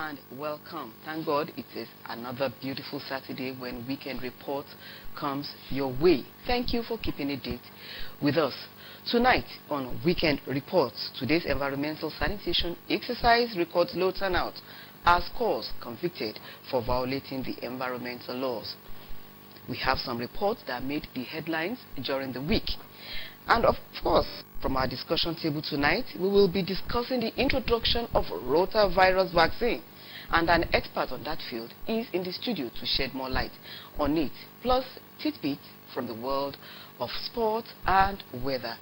and welcome. Thank God it is another beautiful Saturday when Weekend Report comes your way. Thank you for keeping a date with us. Tonight on Weekend Reports, today's environmental sanitation exercise records low turnout as scores convicted for violating the environmental laws. We have some reports that made the headlines during the week. And of course, from our discussion table tonight, we will be discussing the introduction of rotavirus vaccine. And an expert on that field is in the studio to shed more light on it, plus tidbits from the world of sport and weather.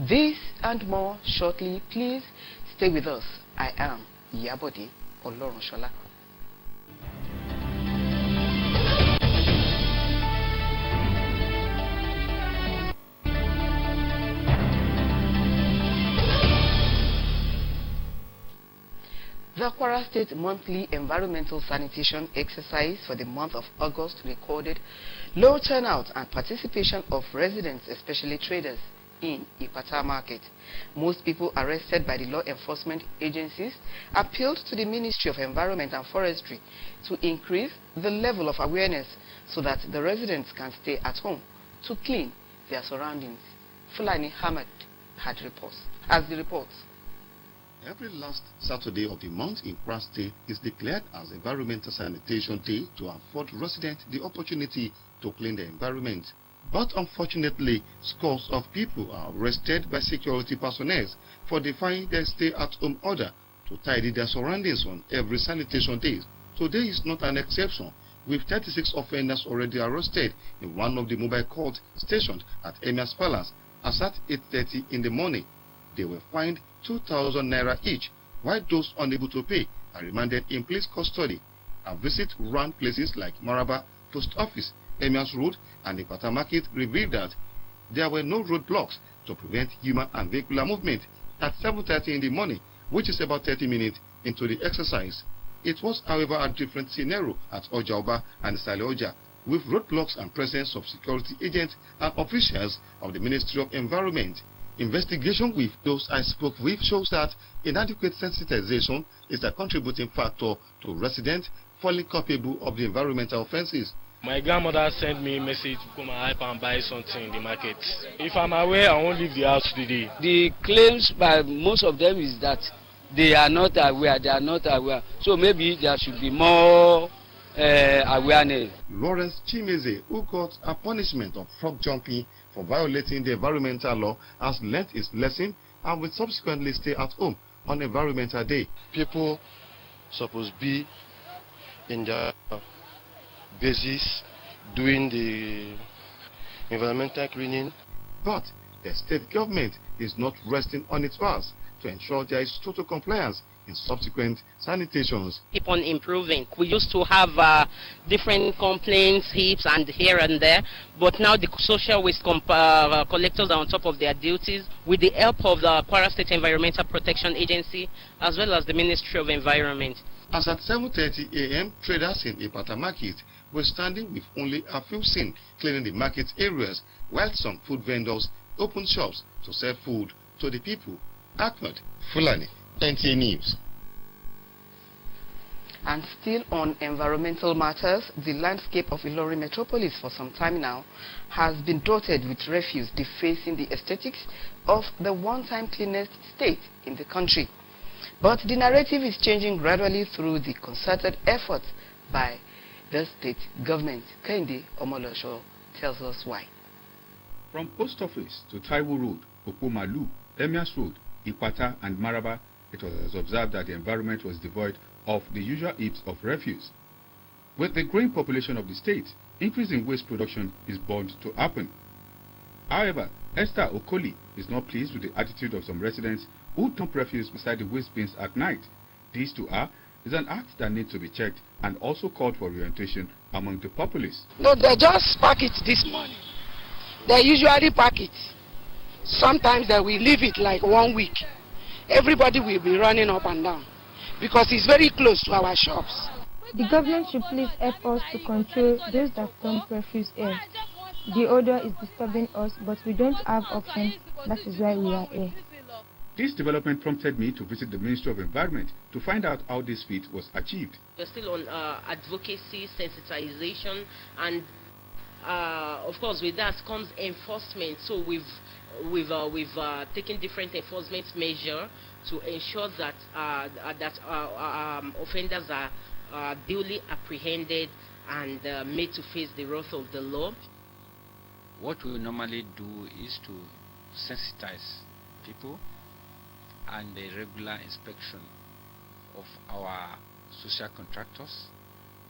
This and more shortly. Please stay with us. I am Iyabode Olorunsola. The Kwara State monthly environmental sanitation exercise for the month of August recorded low turnout and participation of residents, especially traders, in Ipata market. Most people arrested by the law enforcement agencies appealed to the Ministry of Environment and Forestry to increase the level of awareness so that the residents can stay at home to clean their surroundings. Fulani Hamad has the reports. Every last Saturday of the month in Kwara State is declared as Environmental Sanitation Day to afford residents the opportunity to clean the environment. But unfortunately, scores of people are arrested by security personnel for defying their stay-at-home order to tidy their surroundings on every sanitation day. Today is not an exception, with 36 offenders already arrested in one of the mobile courts stationed at Emir's Palace as at 8:30 in the morning. They were fined 2,000 naira each, while those unable to pay are remanded in police custody. A visit around places like Maraba Post Office, Emir's Road, and the Pata Market revealed that there were no roadblocks to prevent human and vehicular movement at 7:30 in the morning, which is about 30 minutes into the exercise. It was, however, a different scenario at Ojaoba and Saleoja, with roadblocks and presence of security agents and officials of the Ministry of Environment. Investigation with those I spoke with shows that inadequate sensitization is a contributing factor to residents falling culpable of the environmental offenses. My grandmother sent me a message to come and help and buy something in the market. If I'm aware, I won't leave the house today. The claims by most of them is that they are not aware. So maybe there should be more awareness. Lawrence Chimeze, who got a punishment of frog jumping for violating the environmental law, has learnt his lesson and will subsequently stay at home on Environmental Day. People supposed to be in their basis doing the environmental cleaning. But the state government is not resting on its laurels to ensure there is total compliance in subsequent sanitations. Keep on improving. We used to have different complaints, heaps and here and there, but now the social waste collectors are on top of their duties with the help of the Kwara State Environmental Protection Agency as well as the Ministry of Environment. As at 7:30 a.m., traders in Ipata Market were standing with only a few seen cleaning the market areas, while some food vendors opened shops to sell food to the people. Ahmed Fulani, NTA News. And still on environmental matters, the landscape of Ilorin metropolis for some time now has been dotted with refuse defacing the aesthetics of the one-time cleanest state in the country. But the narrative is changing gradually through the concerted efforts by the state government. Kehinde Omolosho tells us why. From Post Office to Taiwo Road, Opomalu, Emir's Road, Ipata and Maraba, it was observed that the environment was devoid of the usual heaps of refuse. With the growing population of the state, increase in waste production is bound to happen. However, Esther Okoli is not pleased with the attitude of some residents who dump refuse beside the waste bins at night. This to her is an act that needs to be checked and also called for orientation among the populace. No, they just pack it this morning. They usually pack it. Sometimes they will leave it like 1 week. Everybody will be running up and down because it's very close to our shops. The government should please help us to control those that dump refuse here. The odor is disturbing us, but we don't have options. That is why we are here. This development prompted me to visit the Ministry of Environment to find out how this feat was achieved. We're still on advocacy, sensitization, and of course with that comes enforcement. So we've taken different enforcement measures to ensure that offenders are duly apprehended and made to face the wrath of the law. What we normally do is to sensitize people and a regular inspection of our social contractors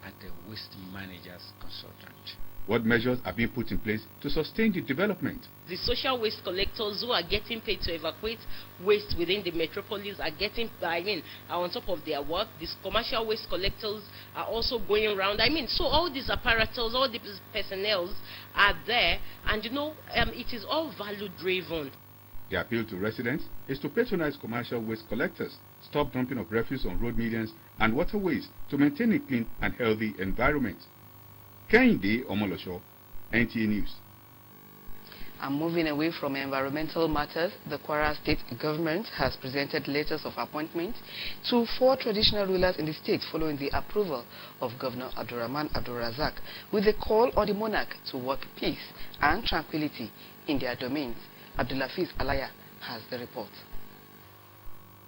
and the waste managers consultant. What measures are being put in place to sustain the development? The social waste collectors who are getting paid to evacuate waste within the metropolis are getting, on top of their work. These commercial waste collectors are also going around. So all these apparatus, all these personnel are there, and it is all value driven. The appeal to residents is to patronize commercial waste collectors, stop dumping of refuse on road medians and waterways to maintain a clean and healthy environment. Kehinde Omolosho, NTA News. And moving away from environmental matters, the Kwara State government has presented letters of appointment to 4 traditional rulers in the state following the approval of Governor Abdurrahman Abdulrazak with a call on the monarch to work peace and tranquility in their domains. Abdulafiz Alaya has the report.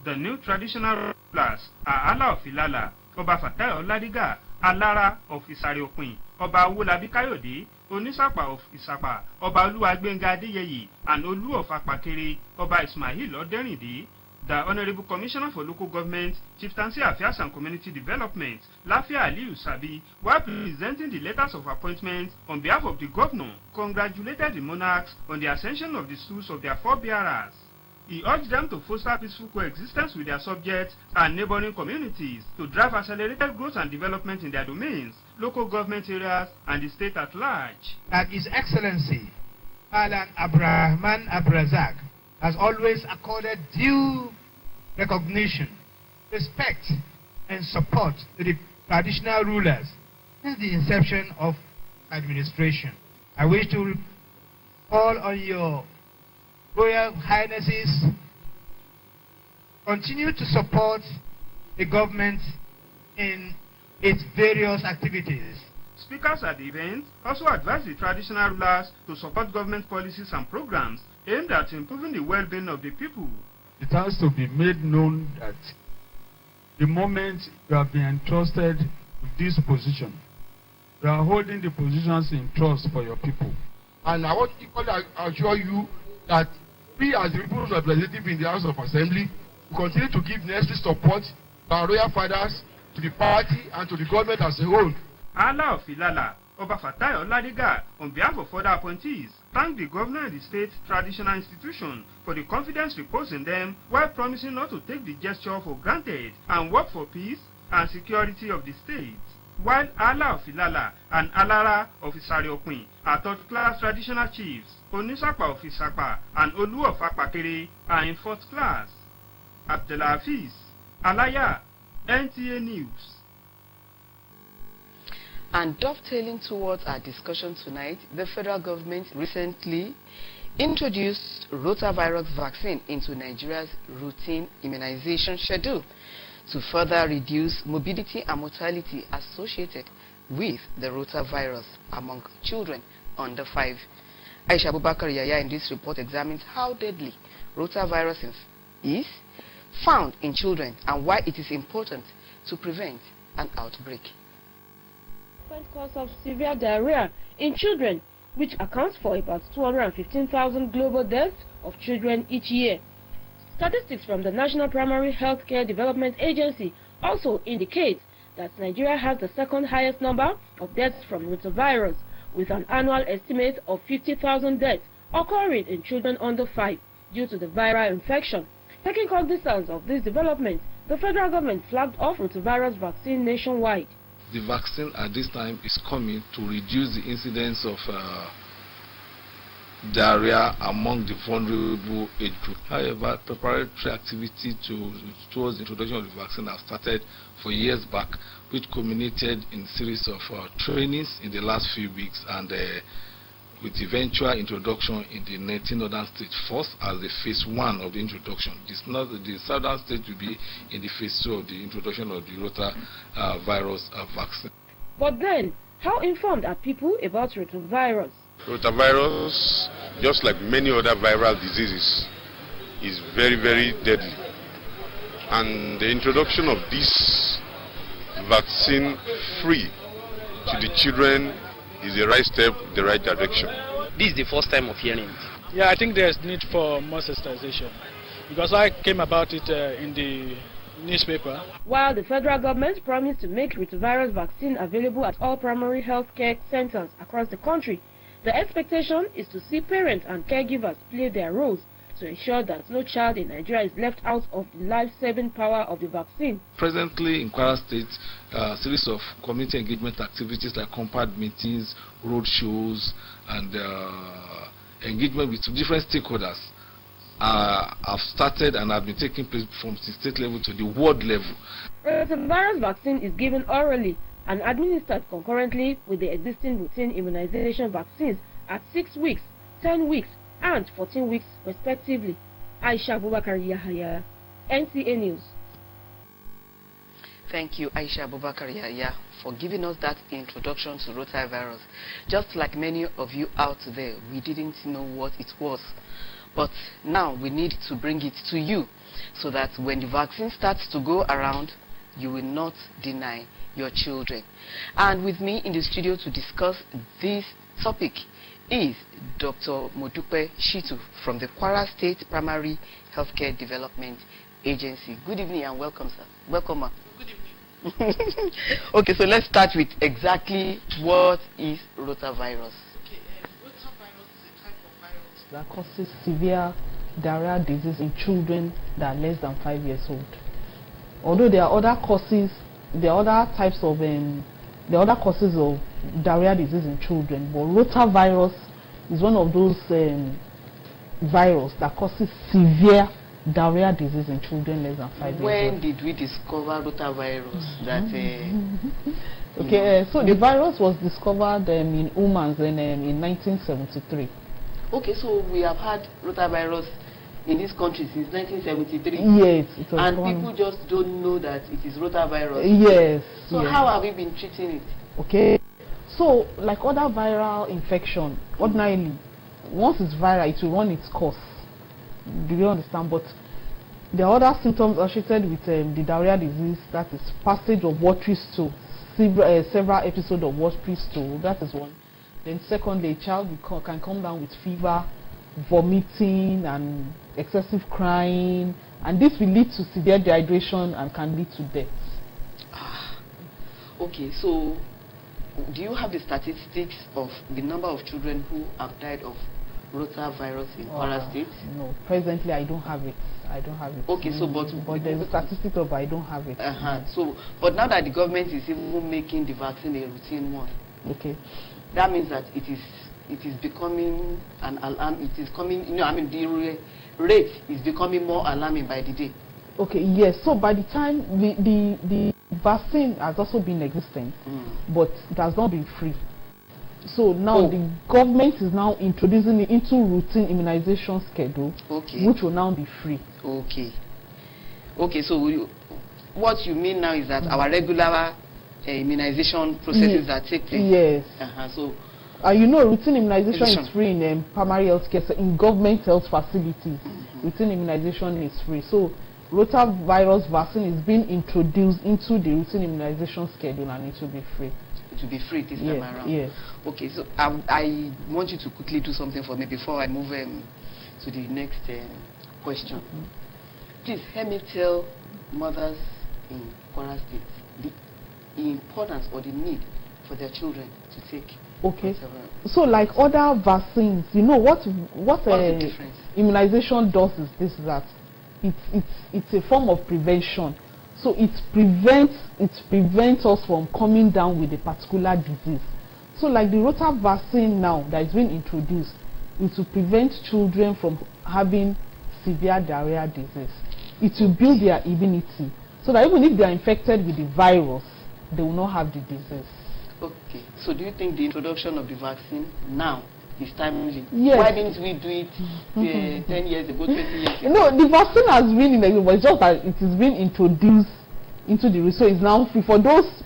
The new traditional rulers are Allah of Ilala, Oba Fatai Oladiga, Alara of Isariopin, Oba Wulabi Kayode, Onisapa of Isapa, Oba Oluwagbenga Adeyeye, and Olu of Akpakere, Oba Ismail Oderindi. The Honorable Commissioner for Local Government, Chieftaincy Affairs and Community Development, Lafia Aliyu Sabi, while presenting the letters of appointment on behalf of the governor, congratulated the monarchs on the ascension of the stools of their forebearers. He urged them to foster peaceful coexistence with their subjects and neighboring communities to drive accelerated growth and development in their domains, local government areas, and the state at large. That His Excellency, Alan Abdurrahman Abdulrazak, has always accorded due recognition, respect, and support to the traditional rulers since the inception of administration. I wish to call on your Royal Highnesses continue to support the government in its various activities. Speakers at the event also advised the traditional rulers to support government policies and programs aimed at improving the well-being of the people. It has to be made known that the moment you have been entrusted with this position, you are holding the positions in trust for your people. And I want to equally assure you that we as the people's representative in the House of Assembly will continue to give necessary support to our royal fathers, to the party, and to the government as a whole. Allah of Ilala, Oba Fatai Oladiga, on behalf of other appointees, thanked the governor and the state traditional institution for the confidence reposed in them while promising not to take the gesture for granted and work for peace and security of the state. While Allah of Ilala and Alara of Isariopin are third-class traditional chiefs, Onisapa of Isapa and Olu of Akpakere are in fourth class. Abdulafiz Alaya, NTA News. And dovetailing towards our discussion tonight, the federal government recently introduced rotavirus vaccine into Nigeria's routine immunization schedule to further reduce morbidity and mortality associated with the rotavirus among children under 5. Aisha Abubakar Yaya in this report examines how deadly rotavirus is found in children and why it is important to prevent an outbreak. Cause of severe diarrhea in children, which accounts for about 215,000 global deaths of children each year. Statistics from the National Primary Healthcare Development Agency also indicate that Nigeria has the second highest number of deaths from rotavirus, with an annual estimate of 50,000 deaths occurring in children under 5 due to the viral infection. Taking cognizance of this development, the federal government flagged off rotavirus vaccine nationwide. The vaccine at this time is coming to reduce the incidence of diarrhea among the vulnerable age group. However, preparatory activity towards the introduction of the vaccine has started for years back, which culminated in a series of trainings in the last few weeks, and with eventual introduction in the 19 northern states first as the phase 1 of the introduction. The southern state will be in the phase 2 of the introduction of the rotavirus vaccine. But then, how informed are people about rotavirus? Rotavirus, just like many other viral diseases, is very, very deadly. And the introduction of this vaccine free to the children is the right step, the right direction. This is the first time of hearing it. Yeah, I think there's need for more sensitization because I came about it in the newspaper. While the federal government promised to make rotavirus vaccine available at all primary health care centers across the country, the expectation is to see parents and caregivers play their roles to ensure that no child in Nigeria is left out of the life-saving power of the vaccine. Presently in Kwara State, a series of community engagement activities like compound meetings, road shows, and engagement with different stakeholders have started and have been taking place from the state level to the world level. Rotavirus vaccine is given orally and administered concurrently with the existing routine immunization vaccines at 6 weeks, 10 weeks, and 14 weeks respectively. Aisha Abubakar Yahaya, NTA News. Thank you, Aisha Abubakar Yahaya, for giving us that introduction to rotavirus. Just like many of you out there, we didn't know what it was. But now we need to bring it to you so that when the vaccine starts to go around, you will not deny your children. And with me in the studio to discuss this topic is Dr. Modupe Shitu from the Kwara State Primary Healthcare Development Agency. Good evening and welcome, sir. Welcome, ma. Good evening. Okay, so let's start with exactly what is rotavirus. Okay, rotavirus is a type of virus that causes severe diarrhea disease in children that are less than 5 years old. Although there are other causes, there are other types of diarrhea disease in children, but rotavirus is one of those virus that causes severe diarrhea disease in children less than 5 years old. When did we discover rotavirus? So the virus was discovered in humans in 1973. Okay, so we have had rotavirus in this country since 1973. Yes, it was and people just don't know that it is rotavirus. Yes. So how have we been treating it? Okay, so like other viral infection, ordinarily, once it's viral, it will run its course. Do you understand? But there are other symptoms associated with the diarrhea disease, that is passage of watery stool, several episodes of watery stool, that is one. Then secondly, a child can come down with fever, vomiting and excessive crying, and this will lead to severe dehydration and can lead to death. Okay, so do you have the statistics of the number of children who have died of rotavirus in Kwara State? No, presently I don't have it. Okay, so but there's a statistic of I don't have it. So, but now that the government is even making the vaccine a routine one, okay, that means that it is becoming an alarm. It is coming. The rate is becoming more alarming by the day. Okay, yes. So by the time the vaccine has also been existent, but it has not been free. So now the government is now introducing it into routine immunization schedule, which will now be free. Okay. So what you mean now is that our regular immunization processes that take place. Yes. So. Routine immunization is free in primary health care, so in government health facilities. Routine immunization is free. So rotavirus vaccine is being introduced into the routine immunization schedule and it will be free. It will be free this time around? Yes. Okay, so I want you to quickly do something for me before I move to the next question. Please help me tell mothers in Kwara State the importance or the need for their children to take. Okay, so like other vaccines, what the difference? Immunization does is this, that it's a form of prevention. So it prevents us from coming down with a particular disease. So like the rota vaccine now that is being introduced, it will prevent children from having severe diarrhea disease. It will build their immunity so that even if they are infected with the virus, they will not have the disease. Okay, so do you think the introduction of the vaccine now is timely. Yes. Why didn't we do it 10 years ago, 20 years ago? No, the vaccine has been in existence, but it's just that it is being introduced into the so it's now free for those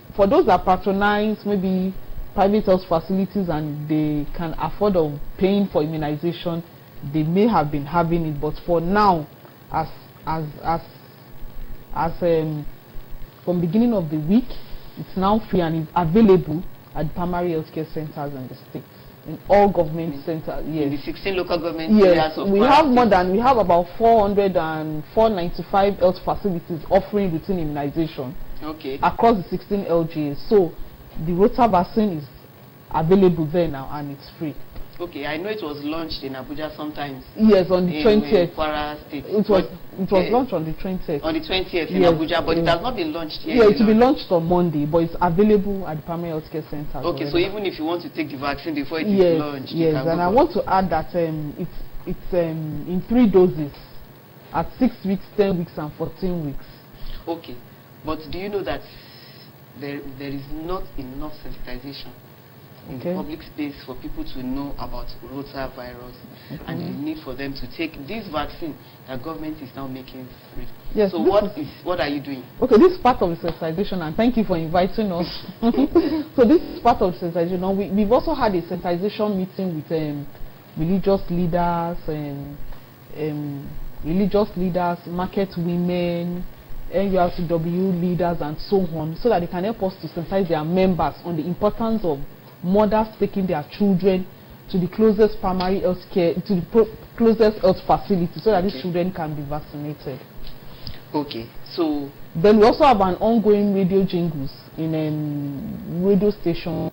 that patronize maybe private health facilities and they can afford of paying for immunization. They may have been having it, but for now, as from beginning of the week, it's now free and it's available at the primary healthcare centers in the state, in all government centers. Yes. In the 16 local government areas of we have more than we have about 495 health facilities offering routine immunization. Okay. Across the 16 LGAs. So the Rota vaccine is available there now and it's free. Okay, I know it was launched in Abuja sometimes. Yes, on the 20th. Kwara State. It was launched on the 20th. On the 20th in Abuja, but it has not been launched yet. Yeah, it will be launched on Monday, but it's available at the primary healthcare center. Okay, so even if you want to take the vaccine before it is launched, yes, and I want to add that it's in 3 doses at 6 weeks, 10 weeks, and 14 weeks. Okay, but do you know that there is not enough sensitization in the public space for people to know about rotavirus and the need for them to take this vaccine that government is now making free? Yes. So what are you doing? Okay, this is part of the sensitization, and thank you for inviting us. So this is part of the sensitization. We've also had a sensitization meeting with religious leaders, market women, NURCW leaders, and so on, so that they can help us to sensitize their members on the importance of mothers taking their children to the closest primary health care, to the closest health facility, so that these children can be vaccinated. Okay, so then we also have an ongoing radio jingles in radio stations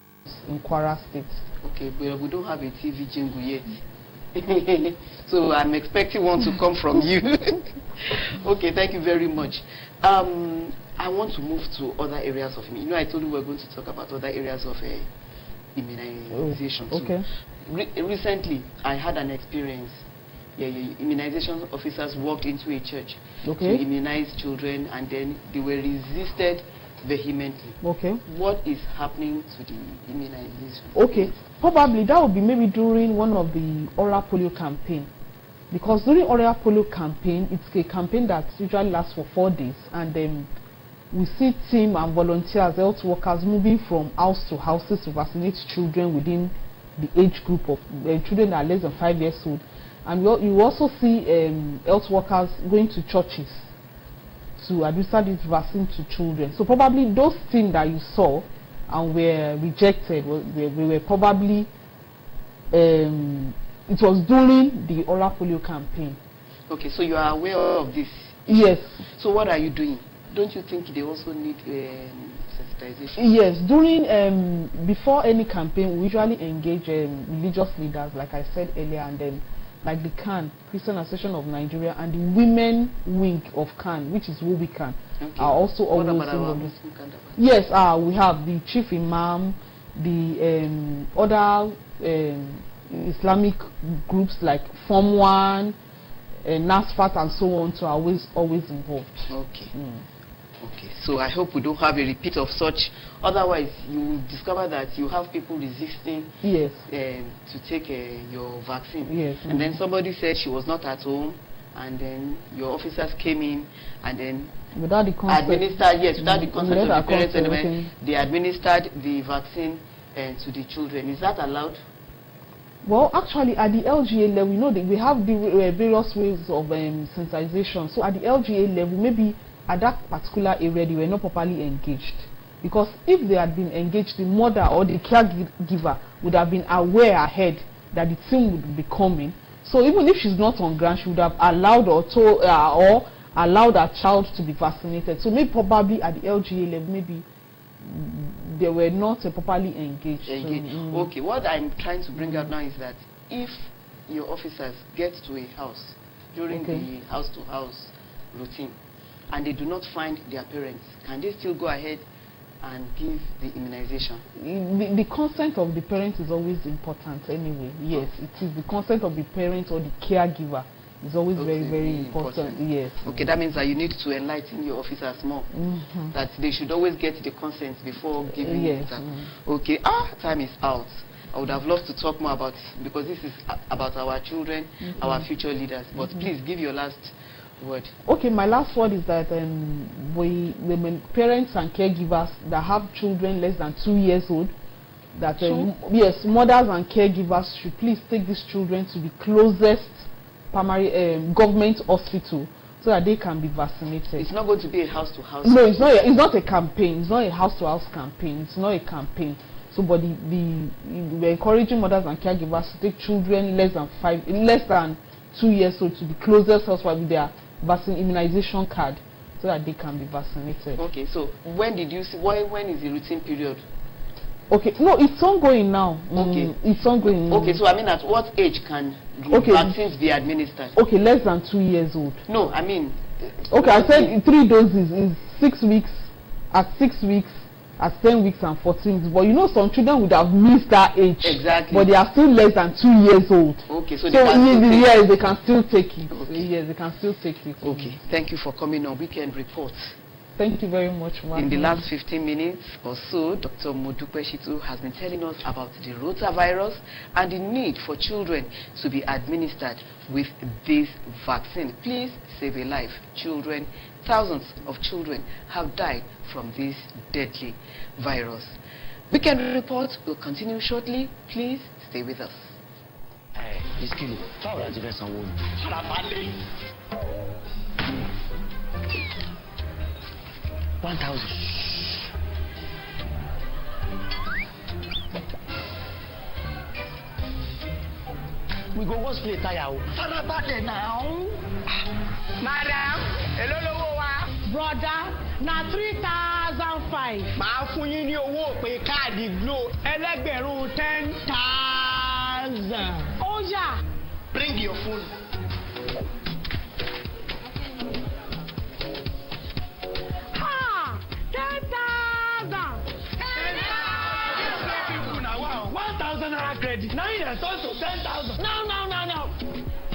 in Kwara State. Okay, but we don't have a TV jingle yet. So I'm expecting one to come from you. Okay, thank you very much. I want to move to other areas of I told you we were going to talk about other areas of immunization. Okay. Recently, I had an experience. Immunization officers walked into a church to immunize children, and then they were resisted vehemently. Okay. What is happening to the immunization? Okay. Probably that would be maybe during one of the oral polio campaign. Because during oral polio campaign, it's a campaign that usually lasts for 4 days, and we see team and volunteers, health workers moving from house to houses to vaccinate children within the age group of children that are less than 5 years old. And you also see health workers going to churches to administer this vaccine to children. So probably those things that you saw and were rejected, we were probably, it was during the oral polio campaign. Okay, so you are aware of this? Yes. So what are you doing? Don't you think they also need sensitization? Yes, during before any campaign, we usually engage religious leaders, like I said earlier, and then like the CAN, Christian Association of Nigeria, and the women wing of CAN, which is WOBICAN, are also always involved. Yes, we have the chief imam, the other Islamic groups like Form 1, NASFAT, and so on, so are always involved. Okay. Okay, so I hope we don't have a repeat of such. Otherwise, you will discover that you have people resisting to take your vaccine. Yes. And then somebody said she was not at home, and then your officers came in, and then without the consent, without the consent of the parents, they administered the vaccine to the children. Is that allowed? Well, actually, at the LGA level, we know that we have the various ways of sensitization. So at the LGA level, maybe at that particular area, they were not properly engaged. Because if they had been engaged, the mother or the caregiver would have been aware ahead that the team would be coming. So even if she's not on ground, she would have allowed or allowed her child to be vaccinated. So maybe probably at the LGA level, maybe they were not properly engaged. Okay, what I'm trying to bring out now is that if your officers get to a house during the house-to-house routine and they do not find their parents, can they still go ahead and give the immunization? The consent of the parent is always important anyway. Yes, it is the consent of the parent or the caregiver is always very, very important. Yes. Okay, that means that you need to enlighten your officers more. That they should always get the consent before giving it. Okay, time is out. I would have loved to talk more about, because this is about our children, our future leaders. But please give your last word. Okay, my last word is that the parents and caregivers that have children less than 2 years old, that yes, mothers and caregivers should please take these children to the closest primary government hospital so that they can be vaccinated. It's not going to be a house-to-house. No, it's not. It's not a campaign. It's not a house-to-house campaign. It's not a campaign. So, but we're encouraging mothers and caregivers to take children less than 2 years old to the closest hospital with their vaccine immunization card so that they can be vaccinated. Okay, so when did you see? When is the routine period? Okay, no, it's ongoing now. Okay, it's ongoing. Okay, so I mean, at what age can the vaccines be administered? Okay, less than 2 years old. No, I mean. Okay, I said 3 doses is 6 weeks. At 6 weeks, at 10 weeks and 14 weeks. But you know, some children would have missed that age. Exactly. But they are still less than 2 years old. Okay, so yes, they can still take it. Okay. Yes, they can still take it. Okay, thank you for coming on Weekend Report. Thank you very much, Mark. In the last 15 minutes or so, Dr. Modupe Shitu has been telling us about the rotavirus and the need for children to be administered with this vaccine. Please save a life. Children, thousands of children have died from this deadly virus. Weekend Report will continue shortly. Please stay with us. We go wash play tire. Farabade now. Madam, hello lowo wa. Brother, na 3,005. Màá fún yín ní owó pé káàdì Glo ẹlẹ́gbẹ̀rún 10,000. Oh yeah. Bring your phone. Ha! 10,000. 1,000 naira credit. Now you are turn to 10,000. No.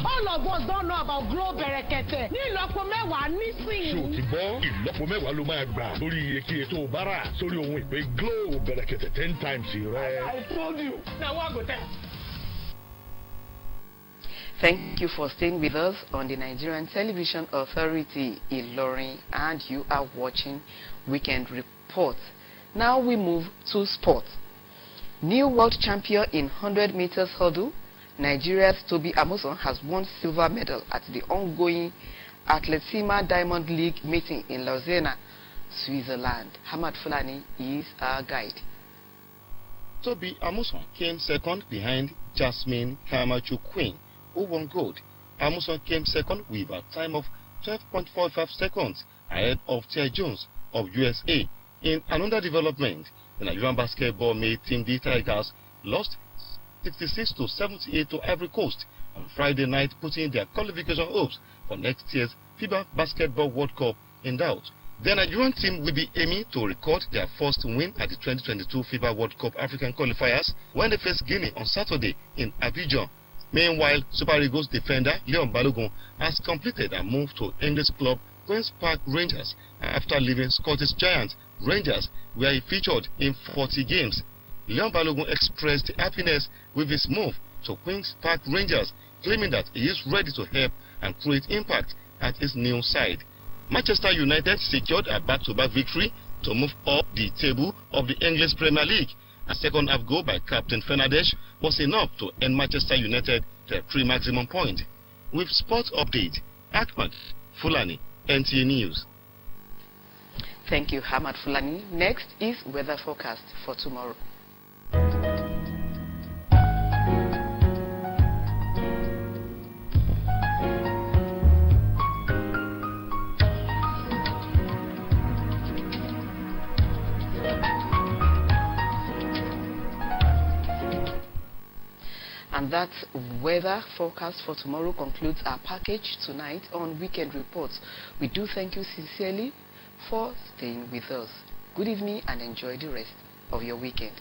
All of us don't know about Glo Berekete. Ní ìlọ́po mẹ́wàá nísìnyí. Ṣé o ti gbọ́? Ìlọ́po mẹ́wàá ló máa gbà lórí iyekíye tó o bá rà sórí ohun ìpè Glo Berekete 10 times rẹ. I told you. Now what go tell? Thank you for staying with us on the Nigerian Television Authority ILORIN, and you are watching Weekend Report. Now we move to sport. New world champion in 100 meters hurdle, Nigeria's Toby Amuson has won silver medal at the ongoing Atletima Diamond League meeting in Lausanne, Switzerland. Hamad Fulani is our guide. Toby Amuson came second behind Jasmine Kamachu Queen, who won gold. Amuson came second with a time of 12.45 seconds ahead of Tia Jones of USA. In another development, the Nigerian basketball made Team D Tigers lost 66-78 to Ivory Coast on Friday night, putting their qualification hopes for next year's FIBA Basketball World Cup in doubt. The Nigerian team will be aiming to record their first win at the 2022 FIBA World Cup African qualifiers when they face Guinea on Saturday in Abidjan. Meanwhile, Super Eagles defender Leon Balogun has completed a move to English club Queen's Park Rangers after leaving Scottish giant Rangers, where he featured in 40 games. Leon Balogun expressed happiness with his move to Queen's Park Rangers, claiming that he is ready to help and create impact at his new side. Manchester United secured a back-to-back victory to move up the table of the English Premier League. A second-half goal by Captain Fernandes was enough to end Manchester United their pre-maximum point. With sports update, Ahmad Fulani, NTA News. Thank you, Hamad Fulani. Next is weather forecast for tomorrow. And that weather forecast for tomorrow concludes our package tonight on Weekend Reports. We do thank you sincerely for staying with us. Good evening and enjoy the rest of your weekend.